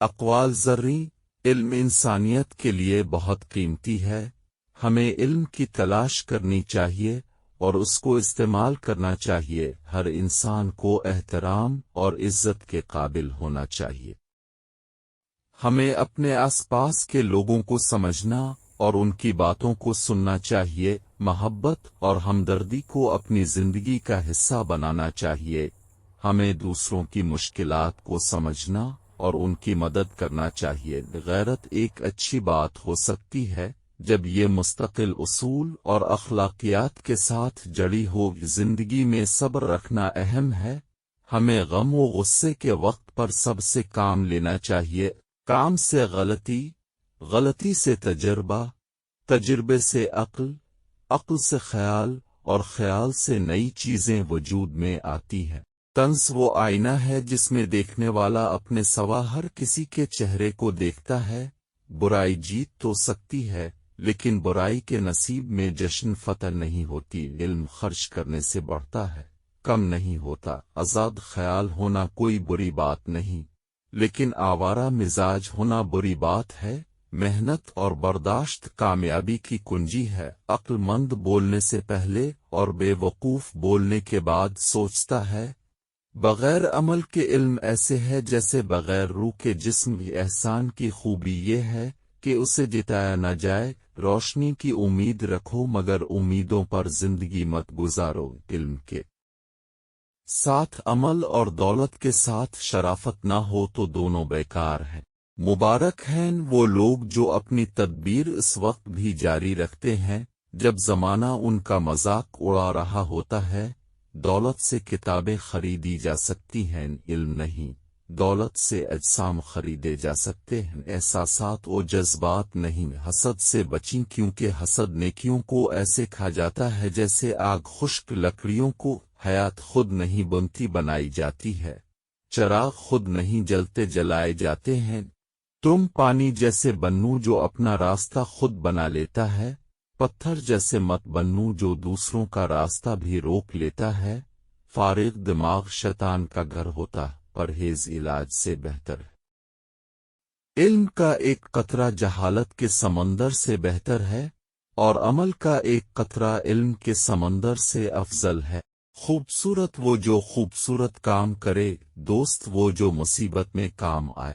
اقوال ذرّی علم انسانیت کے لیے بہت قیمتی ہے، ہمیں علم کی تلاش کرنی چاہیے اور اس کو استعمال کرنا چاہیے۔ ہر انسان کو احترام اور عزت کے قابل ہونا چاہیے۔ ہمیں اپنے آس پاس کے لوگوں کو سمجھنا اور ان کی باتوں کو سننا چاہیے، محبت اور ہمدردی کو اپنی زندگی کا حصہ بنانا چاہیے۔ ہمیں دوسروں کی مشکلات کو سمجھنا اور ان کی مدد کرنا چاہیے۔ غیرت ایک اچھی بات ہو سکتی ہے جب یہ مستقل اصول اور اخلاقیات کے ساتھ جڑی ہو۔ زندگی میں صبر رکھنا اہم ہے، ہمیں غم و غصے کے وقت پر سب سے کام لینا چاہیے۔ کام سے غلطی، غلطی سے تجربہ، تجربے سے عقل، عقل سے خیال اور خیال سے نئی چیزیں وجود میں آتی ہیں۔ طنز وہ آئینہ ہے جس میں دیکھنے والا اپنے سوا ہر کسی کے چہرے کو دیکھتا ہے۔ برائی جیت تو سکتی ہے لیکن برائی کے نصیب میں جشن فتح نہیں ہوتی۔ علم خرچ کرنے سے بڑھتا ہے، کم نہیں ہوتا۔ آزاد خیال ہونا کوئی بری بات نہیں، لیکن آوارہ مزاج ہونا بری بات ہے۔ محنت اور برداشت کامیابی کی کنجی ہے۔ عقل مند بولنے سے پہلے اور بے وقوف بولنے کے بعد سوچتا ہے۔ بغیر عمل کے علم ایسے ہے جیسے بغیر روح کے جسم۔ احسان کی خوبی یہ ہے کہ اسے جتایا نہ جائے۔ روشنی کی امید رکھو مگر امیدوں پر زندگی مت گزارو۔ علم کے ساتھ عمل اور دولت کے ساتھ شرافت نہ ہو تو دونوں بیکار ہیں۔ مبارک ہیں وہ لوگ جو اپنی تدبیر اس وقت بھی جاری رکھتے ہیں جب زمانہ ان کا مذاق اڑا رہا ہوتا ہے۔ دولت سے کتابیں خریدی جا سکتی ہیں، علم نہیں۔ دولت سے اجسام خریدے جا سکتے ہیں، احساسات و جذبات نہیں۔ حسد سے بچیں کیونکہ حسد نیکیوں کو ایسے کھا جاتا ہے جیسے آگ خشک لکڑیوں کو۔ حیات خود نہیں بنتی بنائی جاتی ہے، چراغ خود نہیں جلتے جلائے جاتے ہیں۔ تم پانی جیسے بنو جو اپنا راستہ خود بنا لیتا ہے، پتھر جیسے مت بنو جو دوسروں کا راستہ بھی روک لیتا ہے۔ فارغ دماغ شیطان کا گھر ہوتا، پرہیز علاج سے بہتر ہے۔ علم کا ایک قطرہ جہالت کے سمندر سے بہتر ہے اور عمل کا ایک قطرہ علم کے سمندر سے افضل ہے۔ خوبصورت وہ جو خوبصورت کام کرے، دوست وہ جو مصیبت میں کام آئے۔